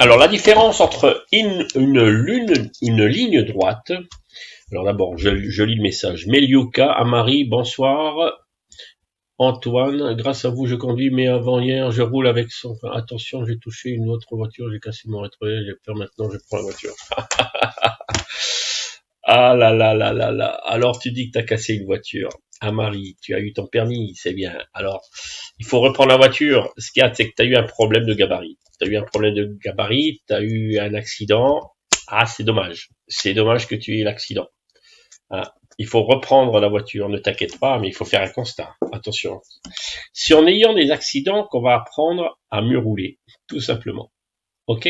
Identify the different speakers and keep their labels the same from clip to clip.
Speaker 1: Alors la différence entre une ligne droite. Alors d'abord, je lis le message. Meliuka, Amari, bonsoir. Antoine, grâce à vous, je conduis, mais avant-hier, je roule avec son... Attention, j'ai touché une autre voiture, j'ai cassé mon rétroviseur, j'ai peur maintenant, je prends la voiture. Ah là là là là là. Alors tu dis que tu as cassé une voiture. Amari, tu as eu ton permis, c'est bien. Alors, il faut reprendre la voiture. Ce qu'il y a, c'est que tu as eu un problème de gabarit. Tu as eu un problème de gabarit, tu as eu un accident. Ah, c'est dommage. C'est dommage que tu aies l'accident. Ah, il faut reprendre la voiture, ne t'inquiète pas, mais il faut faire un constat. Attention. C'est en ayant des accidents qu'on va apprendre à mieux rouler, tout simplement. Ok?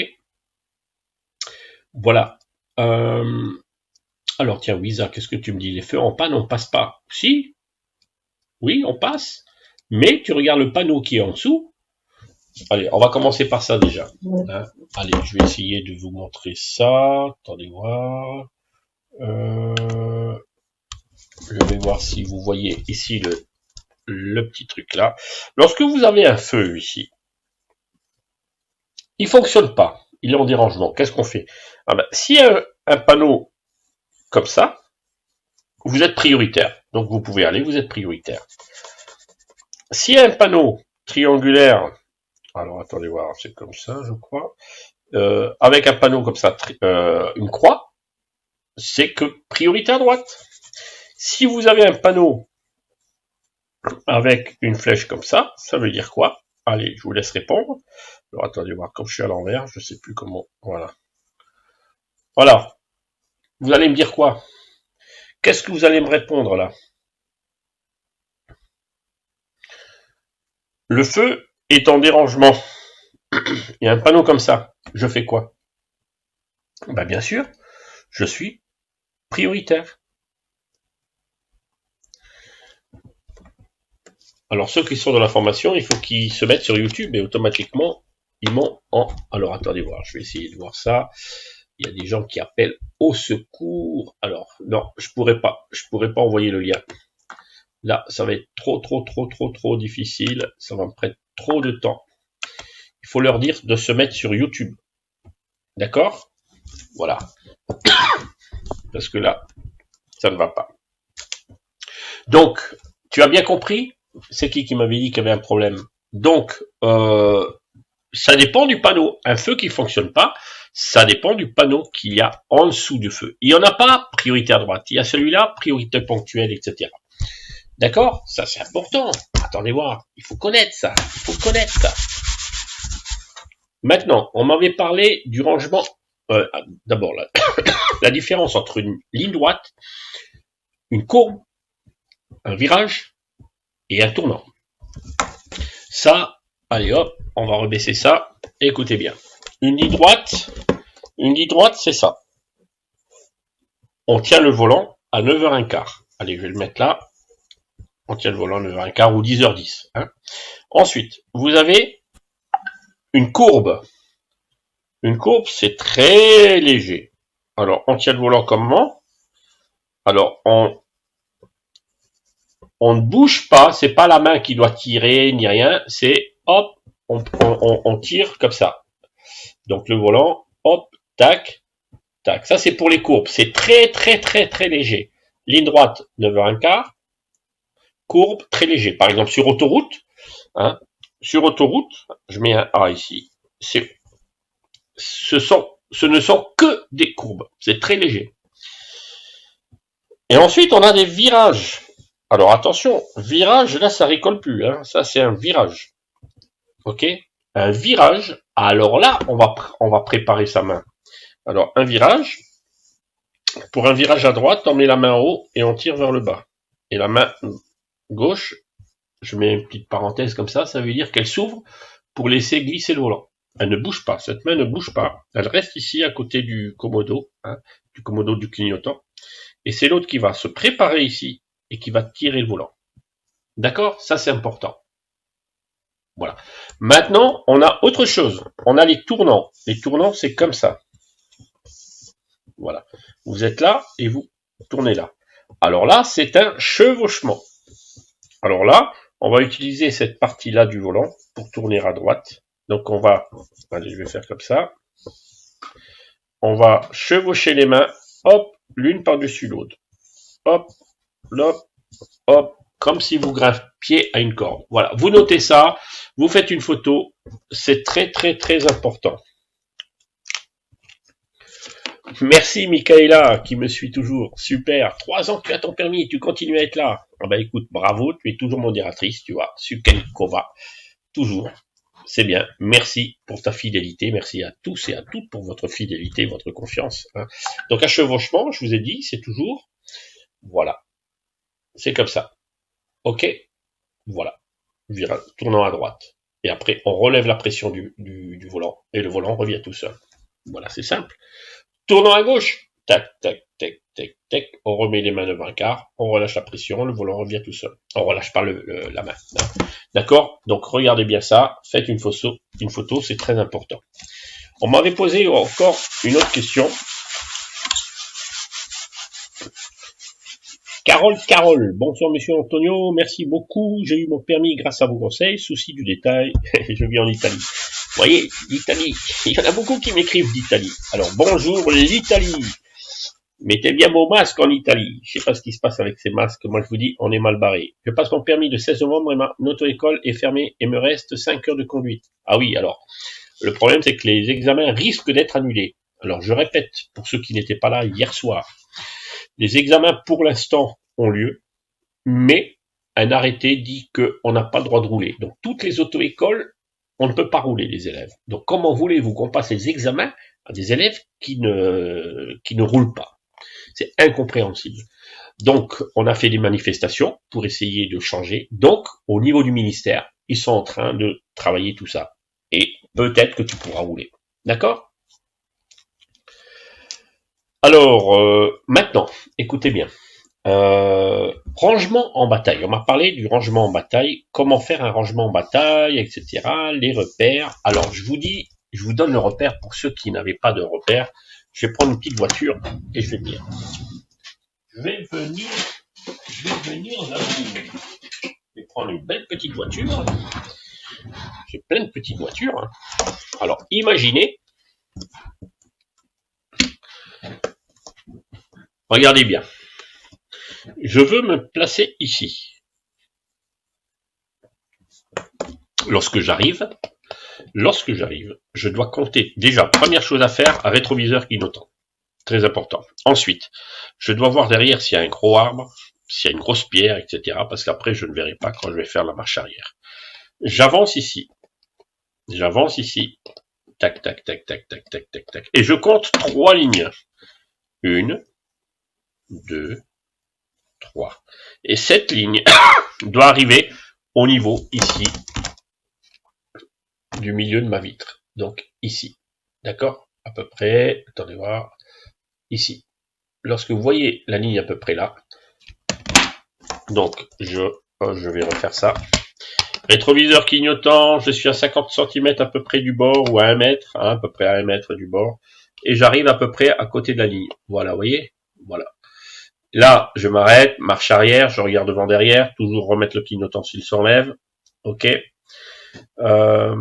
Speaker 1: Voilà. Alors tiens, Wiza, qu'est-ce que tu me dis? Les feux en panne, on passe pas. Si? Oui, on passe. Mais tu regardes le panneau qui est en dessous. Allez, on va commencer par ça déjà. Hein? Allez, je vais essayer de vous montrer ça. Attendez voir. Je vais voir si vous voyez ici le petit truc là. Lorsque vous avez un feu ici, il fonctionne pas. Il est en dérangement. Qu'est-ce qu'on fait? Ah ben, s'il y a un panneau comme ça, vous êtes prioritaire. Donc vous pouvez aller, vous êtes prioritaire. S'il y a un panneau triangulaire, alors attendez voir, c'est comme ça je crois, avec un panneau comme ça, une croix, c'est que priorité à droite. Si vous avez un panneau avec une flèche comme ça veut dire quoi? Allez, je vous laisse répondre. Alors attendez voir, comme je suis à l'envers, je sais plus comment, voilà. Voilà, vous allez me dire quoi? Qu'est-ce que vous allez me répondre là? Le feu est en dérangement. Il y a un panneau comme ça. Je fais quoi? Ben bien sûr, je suis prioritaire. Alors ceux qui sont dans la formation, il faut qu'ils se mettent sur YouTube et automatiquement, ils m'ont en... Alors attendez voir, je vais essayer de voir ça. Il y a des gens qui appellent au secours. Alors non, je pourrais pas envoyer le lien. Là, ça va être trop difficile. Ça va me prendre trop de temps. Il faut leur dire de se mettre sur YouTube. D'accord? Voilà. Parce que là, ça ne va pas. Donc, tu as bien compris? C'est qui m'avait dit qu'il y avait un problème? Donc, ça dépend du panneau. Un feu qui fonctionne pas, ça dépend du panneau qu'il y a en dessous du feu. Il n'y en a pas priorité à droite. Il y a celui-là, priorité ponctuelle, etc. D'accord? Ça, c'est important. Attendez voir. Il faut connaître ça. Il faut connaître ça. Maintenant, on m'avait parlé du rangement. D'abord, la différence entre une ligne droite, une courbe, un virage et un tournant. Ça, allez hop, on va rebaisser ça. Écoutez bien. Une ligne droite, c'est ça. On tient le volant à 9h15. Allez, je vais le mettre là. On tient le volant à 9h15 ou 10h10. Hein. Ensuite, vous avez une courbe. Une courbe, c'est très léger. Alors, on tient le volant comment? Alors, on ne bouge pas, c'est pas la main qui doit tirer, ni rien, c'est hop, on tire comme ça. Donc le volant, hop, tac, tac. Ça c'est pour les courbes, c'est très léger. Ligne droite, 9h15, courbe, très léger. Par exemple sur autoroute, hein, je mets un A ici, ce ne sont que des courbes, c'est très léger. Et ensuite on a des virages. Alors attention, virage, là ça rigole plus, hein. Ça c'est un virage. Ok? Un virage, alors là on va préparer sa main. Alors un virage, pour un virage à droite, on met la main en haut et on tire vers le bas. Et la main gauche, je mets une petite parenthèse comme ça veut dire qu'elle s'ouvre pour laisser glisser le volant. Elle ne bouge pas, cette main ne bouge pas. Elle reste ici à côté du commodo, hein, du commodo du clignotant. Et c'est l'autre qui va se préparer ici et qui va tirer le volant. D'accord? Ça, c'est important. Voilà. Maintenant, on a autre chose. On a les tournants. Les tournants, c'est comme ça. Voilà. Vous êtes là et vous tournez là. Alors là, c'est un chevauchement. Alors là, on va utiliser cette partie-là du volant pour tourner à droite. Donc on va... Allez, je vais faire comme ça. On va chevaucher les mains, hop, l'une par-dessus l'autre. Hop, hop, hop, comme si vous grimpiez à une corde. Voilà, vous notez ça, vous faites une photo, c'est très très très important. Merci Michaela qui me suit toujours, super, 3 ans que tu as ton permis, tu continues à être là. Ah bah écoute, bravo, tu es toujours modératrice, tu vois, Sukenkova, toujours. C'est bien, merci pour ta fidélité, merci à tous et à toutes pour votre fidélité, votre confiance. Hein. Donc un chevauchement, je vous ai dit, c'est toujours, voilà, c'est comme ça. Ok, voilà, tournant à droite. Et après, on relève la pression du volant, et le volant revient tout seul. Voilà, c'est simple. Tournant à gauche, tac, tac, tac, tac, tac, on remet les mains devant un quart, on relâche la pression, le volant revient tout seul. On relâche pas la main. D'accord? Donc regardez bien ça, faites une photo, c'est très important. On m'avait posé encore une autre question. Carole, bonsoir monsieur Antonio, merci beaucoup, j'ai eu mon permis grâce à vos conseils, souci du détail, je vis en Italie. Vous voyez, l'Italie, il y en a beaucoup qui m'écrivent d'Italie. Alors bonjour l'Italie, mettez bien vos masques en Italie. Je sais pas ce qui se passe avec ces masques, moi je vous dis, on est mal barré. Je passe mon permis de 16 novembre et ma auto-école est fermée et me reste 5 heures de conduite. Ah oui, alors, le problème c'est que les examens risquent d'être annulés. Alors je répète, pour ceux qui n'étaient pas là hier soir, les examens pour l'instant ont lieu, mais un arrêté dit qu'on n'a pas le droit de rouler. Donc toutes les auto-écoles, on ne peut pas rouler les élèves. Donc comment voulez-vous qu'on passe les examens à des élèves qui ne roulent pas? C'est incompréhensible. Donc on a fait des manifestations pour essayer de changer. Donc au niveau du ministère, ils sont en train de travailler tout ça. Et peut-être que tu pourras rouler. D'accord? Alors, maintenant, écoutez bien. Rangement en bataille. On m'a parlé du rangement en bataille, comment faire un rangement en bataille, etc. Les repères. Alors, je vous donne le repère pour ceux qui n'avaient pas de repère. Je vais prendre une petite voiture et je vais venir. Je vais venir là. Je vais prendre une belle petite voiture. J'ai plein de petites voitures. Hein. Alors, imaginez. Regardez bien. Je veux me placer ici. Lorsque j'arrive, je dois compter. Déjà, première chose à faire, un rétroviseur clignotant. Très important. Ensuite, je dois voir derrière s'il y a un gros arbre, s'il y a une grosse pierre, etc. Parce qu'après, je ne verrai pas quand je vais faire la marche arrière. J'avance ici. Tac, tac, tac, tac, tac, tac, tac, tac. Et je compte 3 lignes. 1, 2, 3. Et cette ligne doit arriver au niveau ici du milieu de ma vitre. Donc ici. D'accord? À peu près, attendez voir, ici. Lorsque vous voyez la ligne à peu près là, donc je vais refaire ça. Rétroviseur clignotant, je suis à 50 cm à peu près du bord, ou à 1 mètre, hein, à peu près à 1 mètre du bord, et j'arrive à peu près à côté de la ligne. Voilà, vous voyez? Voilà. Là, je m'arrête, marche arrière, je regarde devant derrière, toujours remettre le clignotant s'il s'enlève. Ok. Alors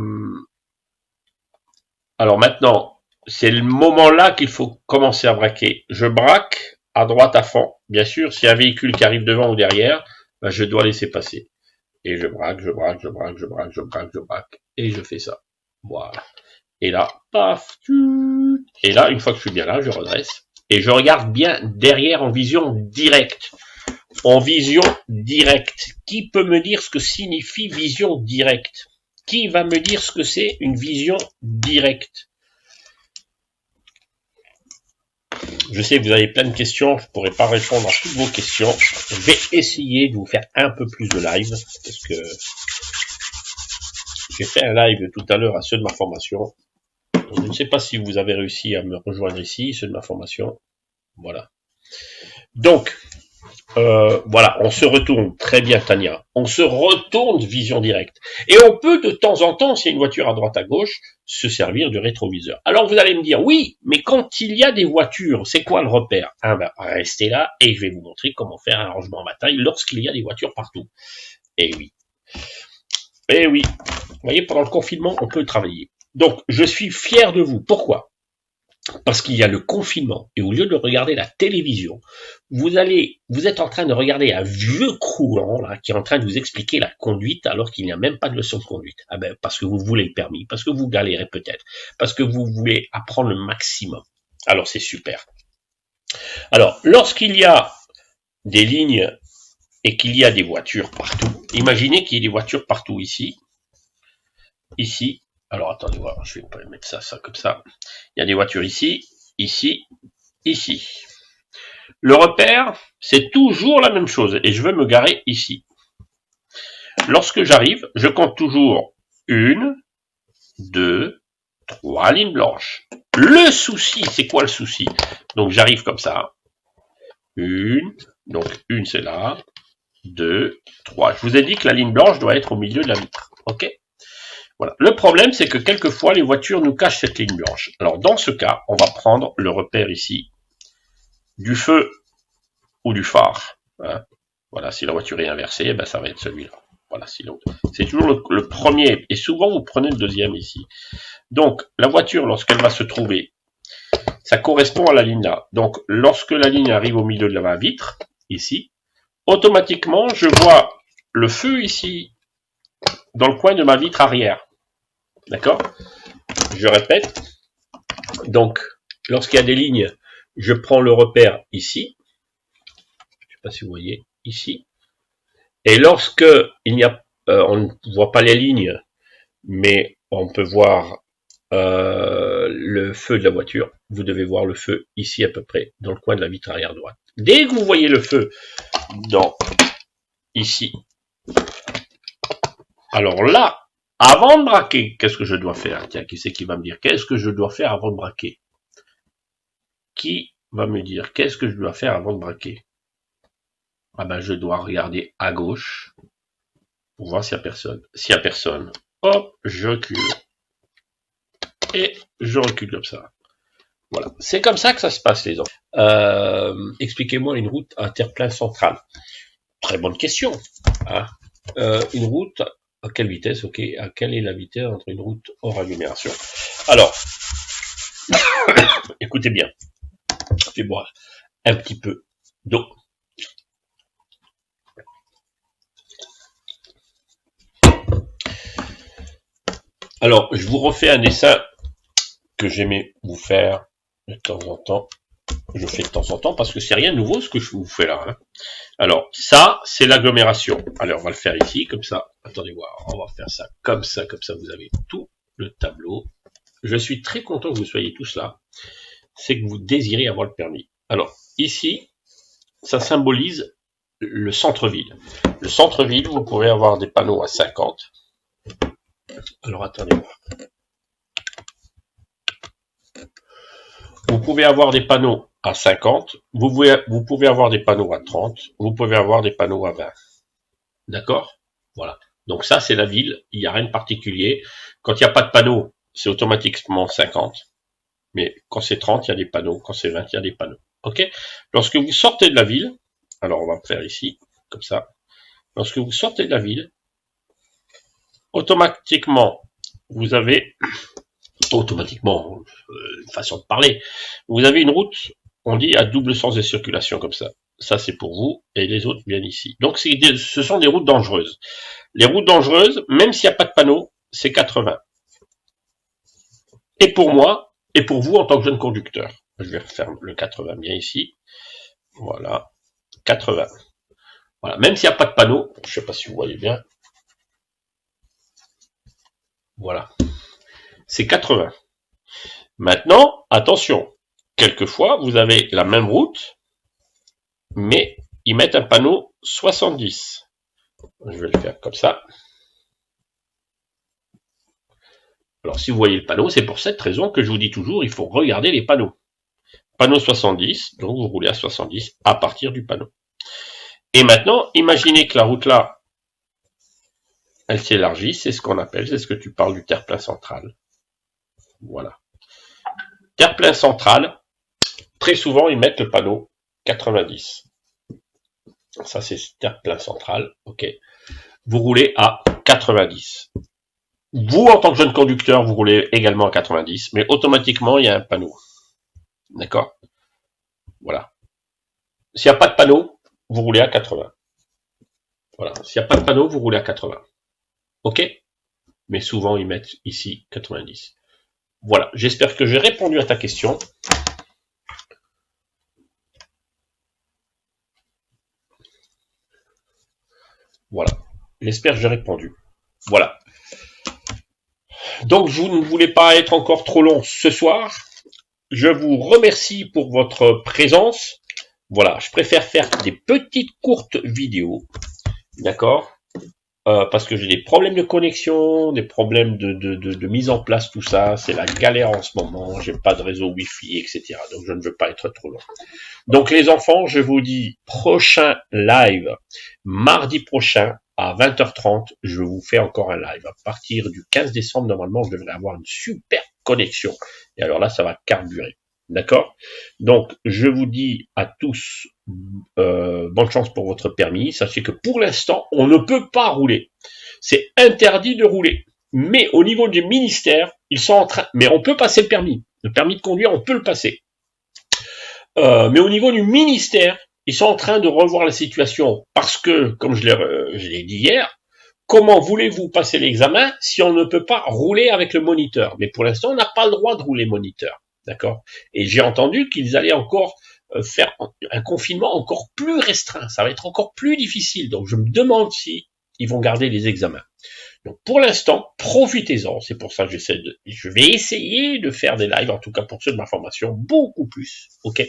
Speaker 1: maintenant, c'est le moment là qu'il faut commencer à braquer. Je braque à droite à fond. Bien sûr, s'il y a un véhicule qui arrive devant ou derrière, ben je dois laisser passer. Et je braque. Et je fais ça. Voilà. Et là, paf. Et là, une fois que je suis bien là, je redresse. Et je regarde bien derrière en vision directe. En vision directe. Qui peut me dire ce que signifie vision directe? Qui va me dire ce que c'est une vision directe? Je sais que vous avez plein de questions, je ne pourrai pas répondre à toutes vos questions. Je vais essayer de vous faire un peu plus de live, parce que j'ai fait un live tout à l'heure à ceux de ma formation. Je ne sais pas si vous avez réussi à me rejoindre ici, ceux de ma formation. Voilà. Donc, voilà, on se retourne, très bien Tania, on se retourne vision directe. Et on peut de temps en temps, s'il y a une voiture à droite à gauche, se servir du rétroviseur. Alors vous allez me dire, oui, mais quand il y a des voitures, c'est quoi le repère? Ah ben, restez là et je vais vous montrer comment faire un rangement en bataille lorsqu'il y a des voitures partout. Eh oui. Eh oui. Vous voyez, pendant le confinement, on peut travailler. Donc, je suis fier de vous. Pourquoi? parce qu'il y a le confinement, et au lieu de regarder la télévision, vous êtes en train de regarder un vieux croulant, là, qui est en train de vous expliquer la conduite, alors qu'il n'y a même pas de leçon de conduite. Ah ben, parce que vous voulez le permis, parce que vous galérez peut-être, parce que vous voulez apprendre le maximum. Alors, c'est super. Alors, lorsqu'il y a des lignes et qu'il y a des voitures partout, imaginez qu'il y ait des voitures partout ici, alors attendez voir, je vais pas mettre ça comme ça. Il y a des voitures ici, ici, ici. Le repère, c'est toujours la même chose, et je veux me garer ici. Lorsque j'arrive, je compte toujours 1, 2, 3 lignes blanches. Le souci, c'est quoi le souci? Donc j'arrive comme ça. 1, donc 1 c'est là, 2, 3. Je vous ai dit que la ligne blanche doit être au milieu de la vitre. Ok? Voilà. Le problème, c'est que quelquefois, les voitures nous cachent cette ligne blanche. Alors, dans ce cas, on va prendre le repère ici, du feu ou du phare. Hein. Voilà, si la voiture est inversée, ben, ça va être celui-là. Voilà, c'est toujours le premier, et souvent, vous prenez le deuxième ici. Donc, la voiture, lorsqu'elle va se trouver, ça correspond à la ligne là. Donc, lorsque la ligne arrive au milieu de la vitre, ici, automatiquement, je vois le feu ici, dans le coin de ma vitre arrière. D'accord? Je répète. Donc, lorsqu'il y a des lignes, je prends le repère ici. Je ne sais pas si vous voyez, ici. Et lorsque il n'y a, on ne voit pas les lignes, mais on peut voir le feu de la voiture, vous devez voir le feu ici à peu près, dans le coin de la vitre arrière droite. Dès que vous voyez le feu ici, alors là, avant de braquer, qu'est-ce que je dois faire? Tiens, qui c'est qui va me dire? Qu'est-ce que je dois faire avant de braquer? Qui va me dire? Qu'est-ce que je dois faire avant de braquer? Ah ben, je dois regarder à gauche pour voir s'il n'y a personne. S'il n'y a personne, hop, je recule. Et je recule comme ça. Voilà. C'est comme ça que ça se passe, les enfants. Expliquez-moi une route à terre-plein central. Très bonne question. Hein. Une route à quelle vitesse? Ok. À quelle est la vitesse entre une route hors agglomération? Alors, écoutez bien. Je vais boire un petit peu d'eau. Alors, je vous refais un dessin que j'aimais vous faire de temps en temps. Je fais de temps en temps parce que c'est rien de nouveau ce que je vous fais là. Hein. Alors, ça, c'est l'agglomération. Alors, on va le faire ici, comme ça. Attendez voir, on va faire ça, vous avez tout le tableau. Je suis très content que vous soyez tous là. C'est que vous désirez avoir le permis. Alors, ici, ça symbolise le centre-ville. Le centre-ville, vous pouvez avoir des panneaux à 50. Alors, attendez voir. Vous pouvez avoir des panneaux à 50, vous pouvez avoir des panneaux à 30, vous pouvez avoir des panneaux à 20. D'accord? Voilà. Donc ça, c'est la ville, il n'y a rien de particulier. Quand il n'y a pas de panneau, c'est automatiquement 50. Mais quand c'est 30, il y a des panneaux. Quand c'est 20, il y a des panneaux. Ok? Lorsque vous sortez de la ville, alors on va faire ici, comme ça. Lorsque vous sortez de la ville, automatiquement, vous avez automatiquement, façon de parler. Vous avez une route, on dit à double sens de circulation comme ça. Ça c'est pour vous et les autres viennent ici. Donc ce sont des routes dangereuses. Les routes dangereuses, même s'il n'y a pas de panneau, c'est 80. Et pour moi, et pour vous en tant que jeune conducteur. Je vais refaire le 80 bien ici. Voilà. 80. Voilà. Même s'il n'y a pas de panneau, je ne sais pas si vous voyez bien. Voilà. C'est 80. Maintenant, attention, quelquefois, vous avez la même route, mais ils mettent un panneau 70. Je vais le faire comme ça. Alors, si vous voyez le panneau, c'est pour cette raison que je vous dis toujours, il faut regarder les panneaux. Panneau 70, donc vous roulez à 70 à partir du panneau. Et maintenant, imaginez que la route là, elle s'élargit, c'est ce qu'on appelle, c'est ce que tu parles du terre-plein central. Voilà. Terre-plein central, très souvent, ils mettent le panneau 90. Ça, c'est terre-plein central, ok. Vous roulez à 90. Vous, en tant que jeune conducteur, vous roulez également à 90, mais automatiquement, il y a un panneau. D'accord? Voilà. S'il n'y a pas de panneau, vous roulez à 80. Voilà. S'il n'y a pas de panneau, vous roulez à 80. OK? Mais souvent, ils mettent ici 90. Voilà. J'espère que j'ai répondu à ta question. Voilà. J'espère que j'ai répondu. Voilà. Donc, je ne voulais pas être encore trop long ce soir. Je vous remercie pour votre présence. Voilà, je préfère faire des petites courtes vidéos, d'accord, parce que j'ai des problèmes de connexion, des problèmes de mise en place, tout ça, c'est la galère en ce moment, j'ai pas de réseau Wi-Fi, etc. Donc je ne veux pas être trop long. Donc les enfants, je vous dis prochain live, mardi prochain à 20h30, je vous fais encore un live. À partir du 15 décembre, normalement, je devrais avoir une super connexion. Et alors là, ça va carburer. D'accord? Donc, je vous dis à tous, bonne chance pour votre permis. Sachez que pour l'instant, on ne peut pas rouler. C'est interdit de rouler. Mais au niveau du ministère, ils sont en train... Mais on peut passer le permis. Le permis de conduire, on peut le passer. Mais au niveau du ministère, ils sont en train de revoir la situation. Parce que, comme je l'ai dit hier, comment voulez-vous passer l'examen si on ne peut pas rouler avec le moniteur? Mais pour l'instant, on n'a pas le droit de rouler moniteur. D'accord? Et j'ai entendu qu'ils allaient encore faire un confinement encore plus restreint. Ça va être encore plus difficile. Donc, je me demande si ils vont garder les examens. Donc, pour l'instant, profitez-en. C'est pour ça que je vais essayer de faire des lives, en tout cas pour ceux de ma formation, beaucoup plus. OK?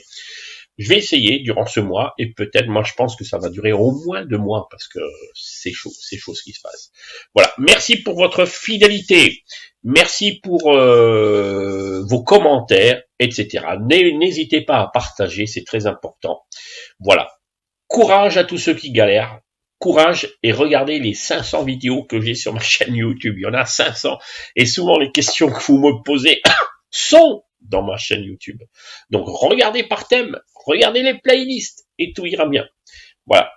Speaker 1: Je vais essayer durant ce mois et peut-être, moi je pense que ça va durer au moins 2 mois parce que c'est chaud ce qui se passe. Voilà, merci pour votre fidélité, merci pour vos commentaires, etc. N'hésitez pas à partager, c'est très important. Voilà, courage à tous ceux qui galèrent, courage et regardez les 500 vidéos que j'ai sur ma chaîne YouTube. Il y en a 500 et souvent les questions que vous me posez sont dans ma chaîne YouTube. Donc regardez par thème, regardez les playlists et tout ira bien. Voilà.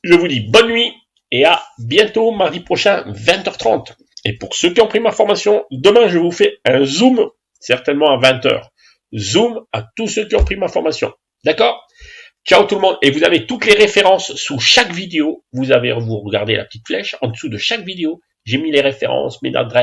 Speaker 1: Je vous dis bonne nuit et à bientôt mardi prochain 20h30. Et pour ceux qui ont pris ma formation, demain je vous fais un zoom, certainement à 20h. Zoom à tous ceux qui ont pris ma formation. D'accord? Ciao tout le monde. Et vous avez toutes les références sous chaque vidéo. Vous regardez la petite flèche en dessous de chaque vidéo. J'ai mis les références, mes adresses.